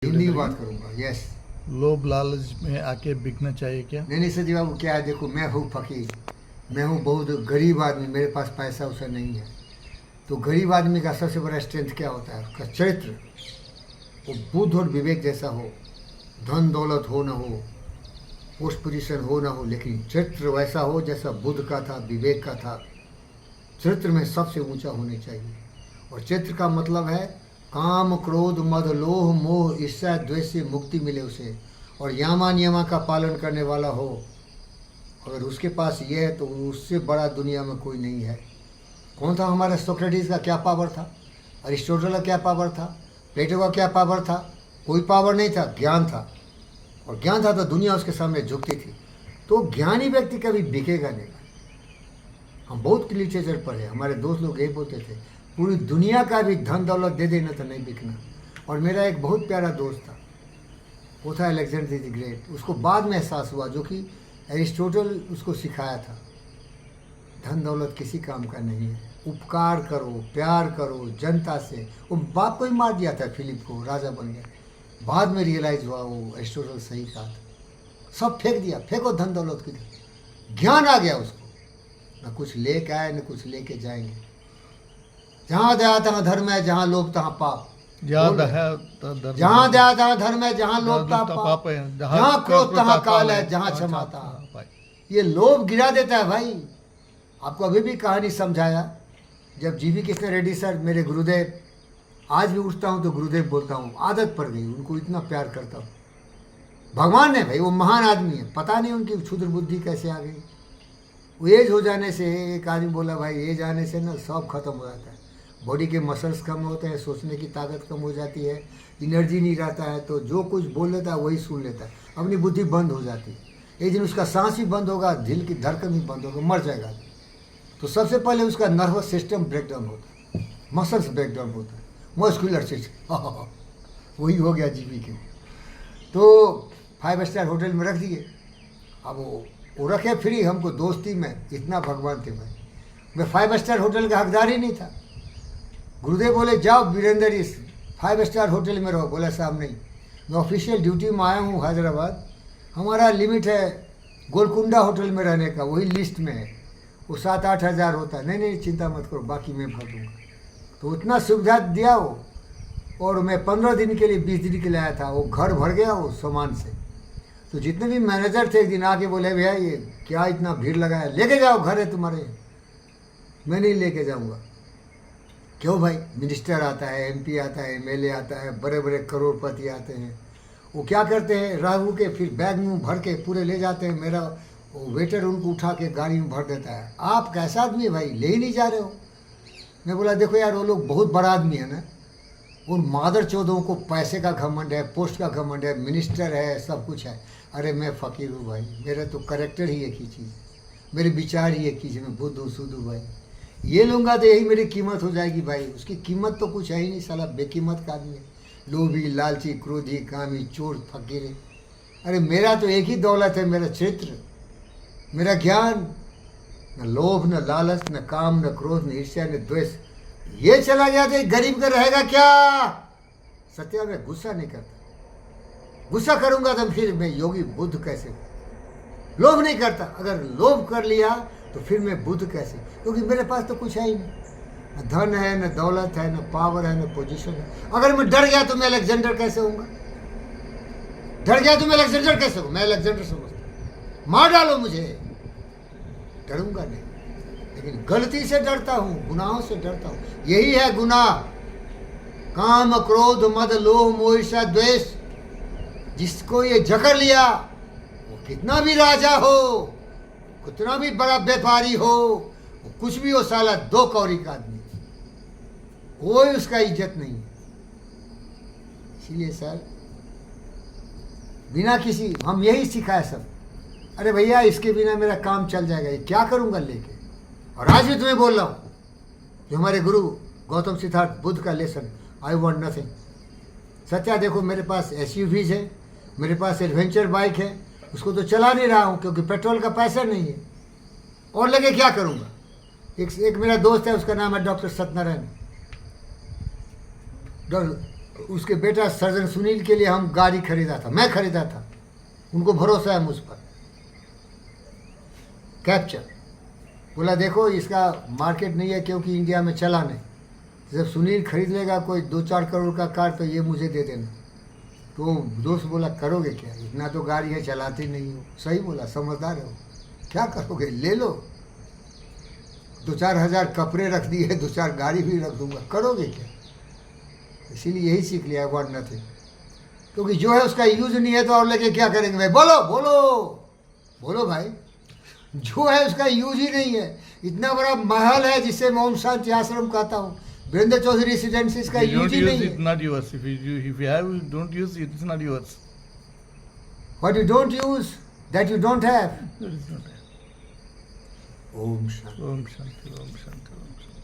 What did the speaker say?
हिंदी में बात करूंगा। यस। लोभ लालच में आके बिकना चाहिए क्या? नहीं सर जी बाबू, क्या है, देखो मैं हूँ फकीर, मैं हूँ बहुत गरीब आदमी, मेरे पास पैसा वैसा नहीं है। तो गरीब आदमी का सबसे बड़ा स्ट्रेंथ क्या होता है? उसका चरित्र। वो बुद्ध और विवेक जैसा हो, धन दौलत हो ना हो, पोस्ट पोजीशन हो ना हो, लेकिन चरित्र वैसा हो जैसा बुद्ध का था, विवेक का था। चरित्र में सबसे ऊंचा होने चाहिए। और चरित्र का मतलब है काम क्रोध मद लोह मोह ईर्ष्या द्वेष से मुक्ति मिले उसे, और यामा नियमा का पालन करने वाला हो। अगर उसके पास ये है तो उससे बड़ा दुनिया में कोई नहीं है। कौन था हमारा? सोक्रेटिस का क्या पावर था? अरिस्टोटल का क्या पावर था? प्लेटो का क्या पावर था? कोई पावर नहीं था, ज्ञान था। और ज्ञान था तो दुनिया उसके सामने झुकती थी। तो ज्ञानी व्यक्ति कभी बिकेगा नहीं। हम बहुत लिटरेचर पढ़े, हमारे दोस्त लोग यही बोलते थे, पूरी दुनिया का भी धन दौलत दे देना तो नहीं बिकना। और मेरा एक बहुत प्यारा दोस्त था, वो था अलेक्जेंडर द ग्रेट। उसको बाद में एहसास हुआ, जो कि एरिस्टोटल उसको सिखाया था, धन दौलत किसी काम का नहीं है, उपकार करो, प्यार करो जनता से। वो बाप को ही मार दिया था, फिलिप को, राजा बन गया। बाद में रियलाइज हुआ वो एरिस्टोटल सही कहा था। सब फेंक दिया, फेंको धन दौलत की। ज्ञान आ गया उसको, न कुछ लेके आए न कुछ लेके जाएंगे। जहाँ दया तहाँ धर्म है, जहाँ लोभ तहाँ पाप। जहाँ दया तहाँ धर्म है, जहाँ लोभ तहाँ पाप है, जहाँ क्रोध तहाँ काल है, जहाँ क्षमा तहाँ। ये लोभ गिरा देता है भाई। आपको अभी भी कहानी समझाया, जब जीवी कृष्ण रेड्डी सर मेरे गुरुदेव, आज भी उठता हूँ तो गुरुदेव बोलता हूँ, आदत पड़ गई, उनको इतना प्यार करता हूँ। भगवान है भाई, वो महान आदमी है, पता नहीं उनकी क्षुद्र बुद्धि कैसे आ गई। वो एज हो जाने से, एक आदमी बोला भाई, एज आने से ना सब खत्म हो जाता है, बॉडी के मसल्स कम होते हैं, सोचने की ताकत कम हो जाती है, एनर्जी नहीं रहता है, तो जो कुछ बोल लेता है वही सुन लेता है, अपनी बुद्धि बंद हो जाती है। एक दिन उसका सांस भी बंद होगा, दिल की धड़कन भी बंद होगा, मर जाएगा। तो सबसे पहले उसका नर्वस सिस्टम ब्रेकडाउन होता है, मसल्स ब्रेकडाउन होता है, मस्कुलर सिस्टम वही हो गया जीवी के। तो 5 स्टार होटल में रख दिए। अब वो रखे फ्री, हमको दोस्ती में इतना भगवान थे भाई। मैं 5 स्टार होटल का हकदार ही नहीं था। गुरुदेव बोले जाओ वीरेंद्र इस 5 स्टार होटल में रहो। बोला साहब नहीं, मैं ऑफिशियल ड्यूटी में आया हूँ हैदराबाद, हमारा लिमिट है गोलकुंडा होटल में रहने का, वही लिस्ट में है, वो 7-8 हज़ार होता है। नहीं चिंता मत करो, बाकी मैं भर दूँगा। तो उतना सुविधा दिया वो। और मैं 15 दिन के लिए 20 दिन के लिए आया था, वो घर भर गया वो सामान से। तो जितने भी मैनेजर थे एक दिन आके बोले भैया ये क्या इतना भीड़ लगाया, लेके जाओ, घर है तुम्हारे। मैं नहीं लेके जाऊँगा। क्यों भाई? मिनिस्टर आता है, एमपी आता है, एमएलए आता है, बड़े बड़े करोड़पति आते हैं, वो क्या करते हैं, राहु के फिर बैग में भर के पूरे ले जाते हैं। मेरा वो वेटर उनको उठा के गाड़ी में भर देता है। आप कैसा आदमी है भाई, ले ही नहीं जा रहे हो? मैं बोला देखो यार, वो लोग बहुत बड़ा आदमी है ना, उन मादर चौधों को पैसे का घमंड है, पोस्ट का घमंड है, मिनिस्टर है, सब कुछ है। अरे मैं फ़कीर हूँ भाई, मेरा तो करेक्टर ही एक ही चीज़, मेरे विचार ही एक चीज़, मैं बुद्ध हूँ, शुद्ध हूँ भाई। ये लूँगा तो यही मेरी कीमत हो जाएगी भाई। उसकी कीमत तो कुछ है ही नहीं, साला बेकीमत का आदमी है, लोभी लालची क्रोधी कामी चोर फकीर है। अरे मेरा तो एक ही दौलत है, मेरा चरित्र, मेरा ज्ञान। न लोभ न लालच न काम न क्रोध न ईर्ष्या न द्वेष। ये चला गया तो गरीब का रहेगा क्या? सत्या, मैं गुस्सा नहीं करता। गुस्सा करूंगा तो फिर मैं योगी बुद्ध कैसे? लोभ नहीं करता, अगर लोभ कर लिया तो फिर मैं बुद्ध कैसे? क्योंकि मेरे पास तो कुछ है ही नहीं, न धन है, न दौलत है, न पावर है, न पोजीशन है। अगर मैं डर गया तो मैं अलेक्जेंडर कैसे होऊंगा? डर गया तो मैं अलेक्जेंडर कैसे हूँ? मैं अलेक्जेंडर समझता, मार डालो मुझे, डरूंगा नहीं। लेकिन गलती से डरता हूँ, गुनाहों से डरता हूँ। यही है गुनाह, काम क्रोध मद लोभ मोह ईर्ष्या द्वेष। जिसको ये जकड़ लिया, वो कितना भी राजा हो, कितना भी बड़ा व्यापारी हो, वो कुछ भी हो, साला 2 कौड़ी का आदमी, कोई उसका इज्जत नहीं। इसीलिए सर बिना किसी, हम यही सिखाए सब, अरे भैया इसके बिना मेरा काम चल जाएगा, ये क्या करूंगा लेके। और आज भी तुम्हें बोल रहा हूँ, जो हमारे गुरु गौतम सिद्धार्थ बुद्ध का लेसन, आई वॉन्ट नथिंग। सच्चा देखो, मेरे पास SUVs है, मेरे पास एडवेंचर बाइक है, उसको तो चला नहीं रहा हूँ क्योंकि पेट्रोल का पैसा नहीं है, और लेके क्या करूँगा। एक मेरा दोस्त है, उसका नाम है डॉक्टर सत्यनारायण, उसके बेटा सर्जन सुनील के लिए हम गाड़ी खरीदा था, मैं खरीदा था, उनको भरोसा है मुझ पर। कैप्चर बोला देखो इसका मार्केट नहीं है क्योंकि इंडिया में चला नहीं, जब सुनील खरीद लेगा कोई 2-4 करोड़ का कार तो ये मुझे दे देना। तो दोस्त बोला करोगे क्या, इतना तो गाड़ी है चलाते नहीं हो। सही बोला, समझदार हो, क्या करोगे, ले लो, 2-4 हज़ार कपड़े रख दिए, 2-4 गाड़ी भी रख दूंगा, करोगे क्या। इसीलिए यही सीख लिया, व्हाट नथिंग, क्योंकि जो है उसका यूज नहीं है तो और लेके क्या करेंगे भाई। बोलो बोलो बोलो भाई, जो है उसका यूज ही नहीं है। इतना बड़ा महल है जिसे मैं ओम शांति आश्रम कहता हूँ, वीरेंद्र चौधरी रेसिडेंसी का If you use don't he use नहीं it, है। not yours. If you have, you don't use it, it's not yours. What you don't use, that you don't have. That is not. Om Shanti. Om Shanti, Om Shanti, Om